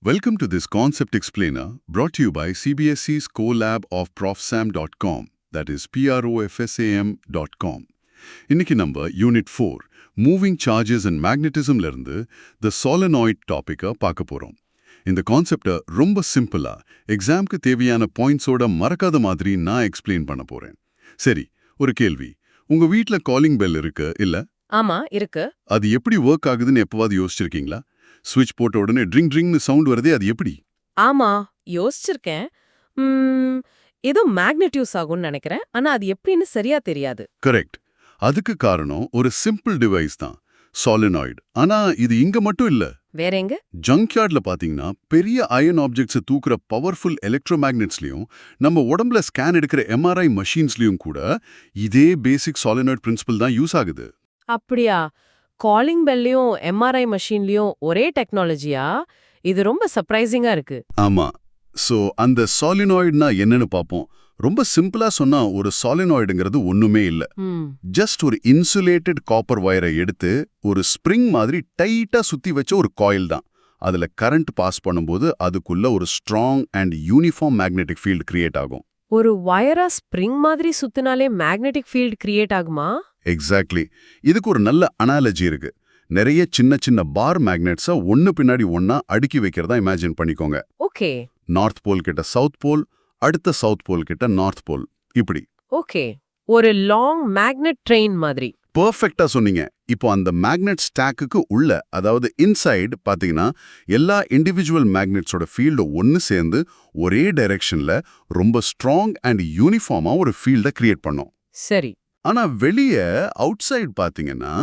Welcome to this concept explainer brought to you by CBSE's CoLab of profsam.com, that is profsam.com. இன்னைக்கு நம்ம unit 4 moving charges and மேக்னட்டிசம்ல இருந்து த solenoid டாபிக்கை பார்க்க போறோம். இந்த கான்செப்டை ரொம்ப சிம்பிளா எக்ஸாம்க்கு தேவையான பாயிண்ட்ஸோட மறக்காத மாதிரி நான் எக்ஸ்பிளைன் பண்ண போறேன். சரி, ஒரு கேள்வி. உங்க வீட்ல காலிங் பெல் இருக்கு இல்ல? ஆமா இருக்கு. அது எப்படி ஒர்க் ஆகுதுன்னு எப்பவாவது யோசிச்சிருக்கீங்களா? ஸ்விட்ச் போட்ட உடனே ட்ரிங் ட்ரிங்னு சவுண்ட் வருதே, அது எப்படி? ஆமா யோசிச்சிருக்கேன். ஏதோ மேக்னெட்யூஸ் ஆகும்னு நினைக்கிறேன். ஆனா அது எப்படின்னு சரியா தெரியாது. கரெக்ட். அதுக்கு காரணம் ஒரு சிம்பிள் டிவைஸ் தான், சாலினாய்டு. ஆனா இது இங்க மட்டும் இல்ல. வேற எங்க? ஜங்க்யார்ட்ல பாத்தீங்கன்னா பெரிய அயன் ஆப்ஜெக்ட்ஸை தூக்குற பவர்ஃபுல் எலக்ட்ரோமேக்னெட்ஸ்லயும் நம்ம உடம்புல ஸ்கேன் எடுக்கிற எம்ஆர்ஐ மெஷின்ஸ்லயும் கூட இதே பேசிக் சாலினாய்டு பிரின்சிபல் தான் யூஸ் ஆகுது. அப்படியா? காலிங் பெல்லையும் எம்ஆர்ஐ மெஷின்லயும் ஒரே டெக்னாலஜியா? இது ரொம்ப சர்ப்ரைசிங்கா இருக்கு. ஆமா. சோ அந்த சாலினாய்டுனா என்னன்னு பாப்போம். ரொம்ப சிம்பிளா சொன்னா ஒரு சாலினாய்டுங்கிறது ஒண்ணுமே இல்ல. ஜஸ்ட் ஒரு இன்சுலேட்டட் காப்பர் வயரை எடுத்து ஒரு ஸ்ப்ரிங் மாதிரி டைட்டா சுத்தி வச்ச ஒரு காயில் தான். அதுல கரண்ட் பாஸ் பண்ணும்போது அதுக்குள்ள ஒரு strong and uniform magnetic field create ஆகும். ஒரு வயரா ஸ்ப்ரிங் மாதிரி சுத்தினாலே மேக்னெட்டிக் ஃபீல்ட் கிரியேட் ஆகுமா? எக்ஸாக்ட்லி. இதுக்கு ஒரு நல்ல அனாலஜி இருக்கு. நிறைய சின்ன சின்ன பார் மேக்னெட்ஸை ஒன்னு பின்னாடி ஒன்னா அடுக்கி வைக்கிறதா இமேஜின் பண்ணிக்கோங்க. ஓகே. நார்த் போல் கிட்ட சவுத் போல், அடுத்த சவுத் போல் கிட்ட நார்த் போல், இப்படி. ஓகே, ஒரு லாங் மேக்னெட் ட்ரெயின் மாதிரி. பெர்ஃபெக்ட்டா சொன்னீங்க. இப்போ அந்த மேக்னெட் ஸ்டாக்குக்கு உள்ள, அதாவது இன்சைடு பாத்தீங்கன்னா எல்லா இண்டிவிஜுவல் மேக்னெட்ஸோட ஃபீல்டு ஒன்னு சேர்ந்து ஒரே டைரக்ஷன்ல ரொம்ப ஸ்ட்ராங் அண்ட் யூனிஃபார்மா ஒரு ஃபீல்டை கிரியேட் பண்ணும். சரி. ஆனா வெளியே அவுட் சைடு பாத்தீங்கன்னா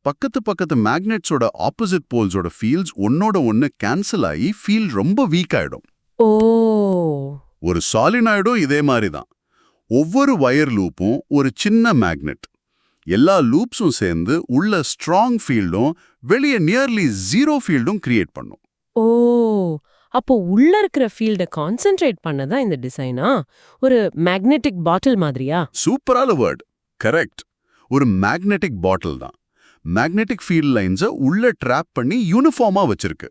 பக்கத்து மேக்னெட்ஸோட ஆப்போசிட் போல்ஸோட ஃபீல்ட்ஸ் ஒன்னோட ஒன்னு கேன்சல் ஆகி ஃபீல்ட் ரொம்ப வீக் ஆயிடும். ஓ. ஒரு சாலினாய்டும் இதே மாதிரி தான். ஒவ்வொரு வயர் லூப்பும் ஒரு சின்ன மேக்னெட். எல்லா லூப்ஸும் சேர்ந்து உள்ள ஸ்ட்ராங் ஃபீல்டும் வெளியே நியர்லி ஜீரோ ஃபீல்டும் கிரியேட் பண்ணும். ஓ, அப்போ உள்ள இருக்கிற ஃபீல்ட கான்சென்ட்ரேட் பண்ணதான் இந்த டிசைனா? ஒரு மேக்னெட்டிக் பாட்டில் மாதிரியா? சூப்பரான வேர்ட். கரெக்ட். ஒரு மேக்னெட்டிக் பாட்டில் தான். மேக்னெட்டிக் ஃபீல்ட் லைன்ஸை உள்ள ட்ராப் பண்ணி யூனிஃபார்மா வச்சிருக்கு.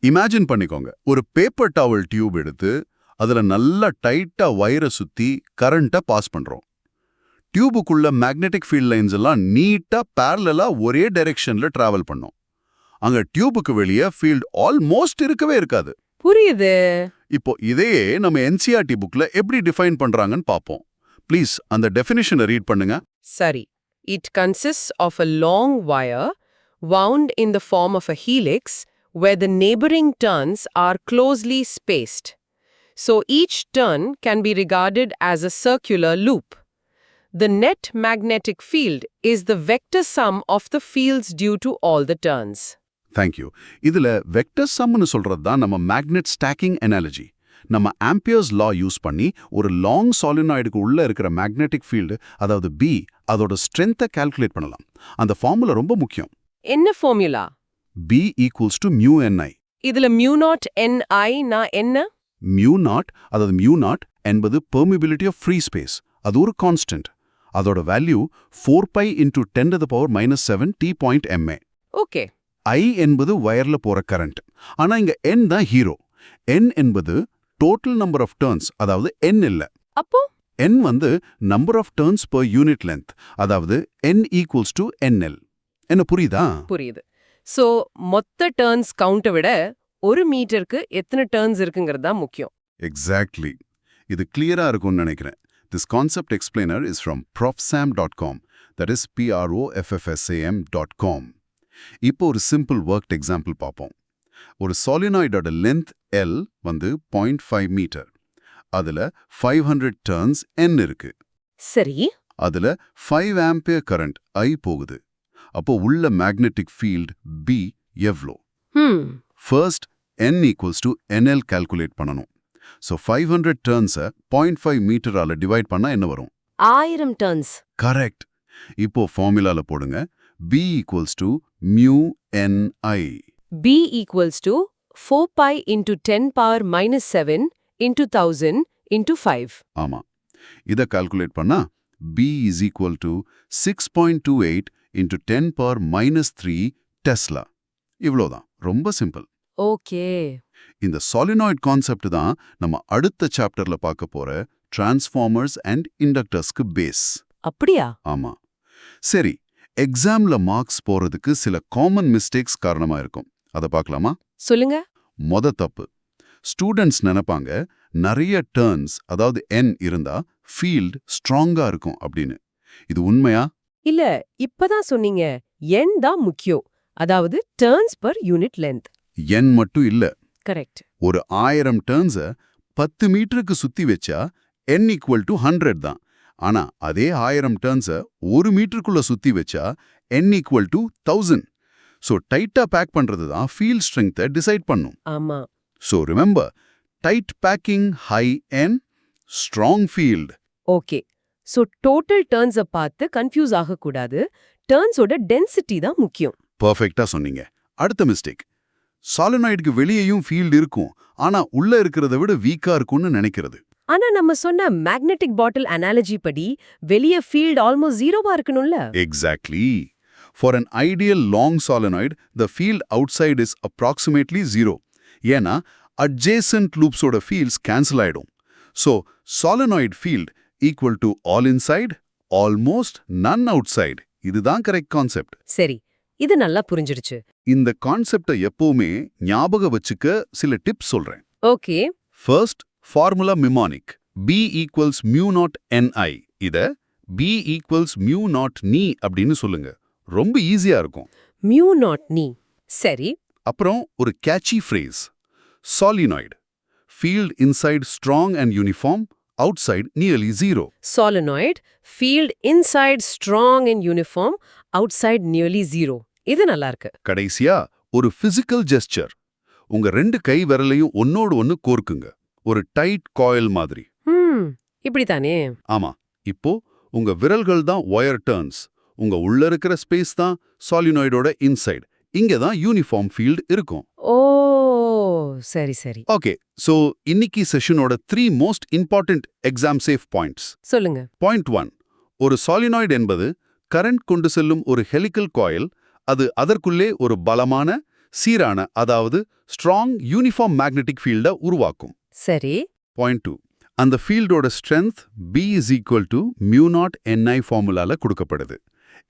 இமேஜின் பண்ணிக்கோங்க, ஒரு பேப்பர் டவல் டியூப் எடுத்து அதுல நல்லா டைட்டா வயரை சுத்தி கரண்ட்டை பாஸ் பண்றோம். டியூபுக்குள்ள மேக்னெட்டிக் ஃபீல்ட் லைன்ஸ் எல்லாம் நீட்டா பேரலலா ஒரே டைரக்ஷன்ல டிராவல் பண்ணும். அங்க டியூபுக்கு வெளியே ஃபீல்ட் ஆல்மோஸ்ட் இருக்கவே இருக்காது. புரியுது. இப்போ இதையே நம்ம என்சிஆர்டி புக்ல எப்படி டிஃபைன் பண்றாங்கன்னு பாப்போம். ப்ளீஸ் அந்த டெஃபினிஷனை ரீட் பண்ணுங்க. சரி. It consists of a long wire wound in the form of a helix where the neighboring turns are closely spaced. So each turn can be regarded as a circular loop. The net magnetic field is the vector sum of the fields due to all the turns. Thank you. இதுல vector சம்னு சொல்றது தான் நம்ம magnet stacking analogy. நம்ம amperes லா use பண்ணி ஒரு long சாலினாய்டுக்கு உள்ள இருக்கிற magnetic field, அதாவது பி, அதோட ஸ்ட்ரென்த்தை கால்குலேட் பண்ணலாம். அந்த ஃபார்முலா ரொம்ப முக்கியம். என்ன formula? B equals to mu NI. இதுல மியூ நாட் NI நான் என்ன? மியூ நாட், அதாவது மியூ நாட் என்பது பெர்மிபிலிட்டி ஆஃப் ஃப்ரீ ஸ்பேஸ். அது ஒரு கான்ஸ்டன்ட். அதோட வேல்யூ 4π × 10⁻⁷ T.ma. ஓகே. I என்பது வயர்ல போற கரண்ட். ஆனா இங்க N தான் ஹீரோ. N என்பது டோட்டல் நம்பர் ஆஃப் டர்ன்ஸ், அதாவது N இல்ல. அப்போ N வந்து number of turns per unit length, அதாவது N ஈக்குவல்ஸ் டு NL. என்ன புரியுதா? புரியுது. சோ மொத்த டர்ன்ஸ் கவுண்ட்டை விட ஒரு மீட்டருக்கு எத்தனை டர்ன்ஸ் இருக்குங்கிறது தான் முக்கியம். எக்ஸாக்ட்லி. இது கிளியரா இருக்கும்னு நினைக்கிறேன். This concept explainer is from profsam.com, that is PROFFSAM.com. இப்போ ஒரு சிம்பிள் ஒர்க்ட் எக்ஸாம்பிள் பார்ப்போம். ஒரு சாலினாய்டோட லென்த் L வந்து 0.5 மீட்டர். அதுல 500 டர்ன்ஸ் N இருக்கு. சரி. அதுல 5 ஆம்பியர் கரண்ட் I போகுது. அப்போ உள்ள மேக்னெட்டிக் ஃபீல்ட் B எவ்வளோ? First N equals to NL calculate பண்ணணும். ஸோ 500 டர்ன்ஸை 0.5 மீட்டரால டிவைட் பண்ணா என்ன வரும்? 1000 டர்ன்ஸ். கரெக்ட். இப்போ ஃபார்முலால போடுங்க. B equals to mu NI. B equals to 4π × 10⁻⁷ × 1000 × 5. ஆமா. இத கால்குலேட் பண்ணா B is equal to 6.28 × 10⁻³ Tesla. இவ்வளோதான். ரொம்ப சிம்பிள். ஓகே. இந்த சாலினாய்ட் கான்செப்ட் தான் நம்ம அடுத்த சாப்டர்ல பார்க்க போற டிரான்ஸ்ஃபார்மர்ஸ் அண்ட் இண்டக்டர்ஸ்க்கு பேஸ். அப்படியா? ஆமா. சரி, எக்ஸாம்ல மார்க்ஸ் போறதுக்கு சில காமன் மிஸ்டேக்ஸ் காரணமா இருக்கும். அத பார்க்கலாமா? சொல்லுங்க. தப்பு. ஸ்டூடெண்ட்ஸ் நினைப்பாங்க நிறைய டர்ன்ஸ், அதாவது n இருந்தா ஃபீல்ட் ஸ்ட்ராங்கா இருக்கும் அப்படின்னு. இது உண்மையா? இல்ல, இப்பதான் சொன்னீங்க எண் தான் முக்கியம். அதாவது turns per unit length. n மட்டும் இல்ல. கரெக்ட். ஒரு 1000 டர்ன்ஸை 10 மீட்டருக்கு சுத்தி வச்சா n = 100 தான். ஆனா அதே 1000 டர்ன்ஸை 1 மீட்டருக்குள்ள சுத்தி வச்சா n = 1000. ஸோ டைட்டா பேக் பண்றது தான் ஃபீல்ட் ஸ்ட்ரெங்த்தை டிசைட் பண்ணும். ஆமா. So remember, tight packing high n, strong field. Okay. So total turns பார்த்து கன்ஃபியூஸ் ஆகக்கூடாது. டர்ன்ஸோட டென்சிட்டி தான் முக்கியம். பர்ஃபெக்ட்டா சொன்னீங்க. அடுத்த மிஸ்டேக், சாலினாய்டுக்கு வெளியேயும் ஃபீல்ட் இருக்கும், ஆனா உள்ள இருக்கிறத விட வீக்கா இருக்கும்னு நினைக்கிறது. ஆனா நம்ம சொன்ன மேக்னெட்டிக் பாட்டில் அனாலஜி படி வெளிய ஃபீல்ட் ஆல்மோஸ்ட் ஜீரோவா இருக்கணும்ல? Exactly. For an ideal long solenoid, the field outside is approximately 0. ஏன்னா adjacent loops ஓட fields cancel ஆயிடும். So, solenoid field equal to all inside, almost none outside. இதுதான் கரெக்ட் கான்செப்ட். சரி, இது நல்லா புரிஞ்சிடுச்சு. இந்த கான்செப்டை எப்பவுமே ஞாபகம் வச்சுக்க சில டிப்ஸ் சொல்றேன். Okay. First, formula mnemonic. B = μ0 Ni. இத B = μ0 நீ அப்படின்னு சொல்லுங்க. ரொம்ப ஈஸியா இருக்கும். மியூ நாட் நீ. சரி. அப்புறம் ஒரு catchy phrase, solenoid field inside strong and uniform, outside nearly 0. Solenoid, field inside strong and uniform, outside nearly zero. இது நல்லா இருக்கு. கடைசியா ஒரு பிசிக்கல் ஜெஸ்சர். உங்க 2 கை விரலையும் ஒன்னோடு ஒன்னு கோர்க்குங்க, ஒரு டைட் காயில் மாதிரி. இப்படித்தானே? ஆமா. இப்போ உங்க விரல்கள் தான் ஒயர் டர்ன்ஸ், உங்க உள்ள இருக்கிற ஸ்பேஸ் தான் சாலினாய்டோட இன்சைட். இங்க தான் யூனிஃபார்ம் ஃபீல்ட் இருக்கும். ஓ, சரி சரி. ஓகே, சோ இன்னைக்கு செஷனோட 3 most important exam safe points. சொல்லுங்க. பாயிண்ட் 1, ஒரு சாலினாய்டு என்பது கரண்ட் கொண்டு செல்லும் ஒரு ஹெலிக்கல் காயில். அது அதற்குள்ளே ஒரு பலமான, சீரான, அதாவது ஸ்ட்ராங் யூனிஃபார்ம் மேக்னெட்டிக் ஃபீல்டை உருவாக்கும். சரி. பாயிண்ட் 2, அந்த ஃபீல்டோட ஸ்ட்ரென்த் B = μ0 Ni ஃபார்முலால கொடுக்கப்படுது.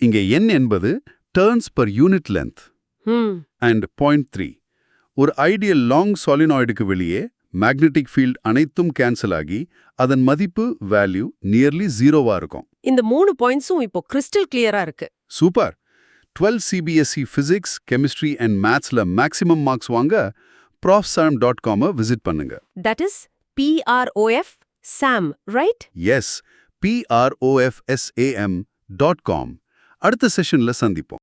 இங்க n என்பது turns per unit length. And point 3, ஒரு ஐடியல் லாங் சாலினாய்டுக்கு வெளியே மேக்னெட்டிக் ஃபீல்ட் அனைத்தும் கேன்சல் ஆகி அதன் மதிப்பு வேல்யூ நியர்லி 0வா இருக்கும். இந்த 3 பாயிண்ட்ஸும் இப்போ கிறிஸ்டல் கிளியரா இருக்கு. Super. 12 CBSE physics, chemistry and மேத்ஸ்ல மேக்ஸிமம் மார்க்ஸ் வாங்க profsam.com விசிட் பண்ணுங்க. That is PROF SAM, right? Yes, PROFSAM.com. அடுத்த செஷன்ல சந்திப்போம்.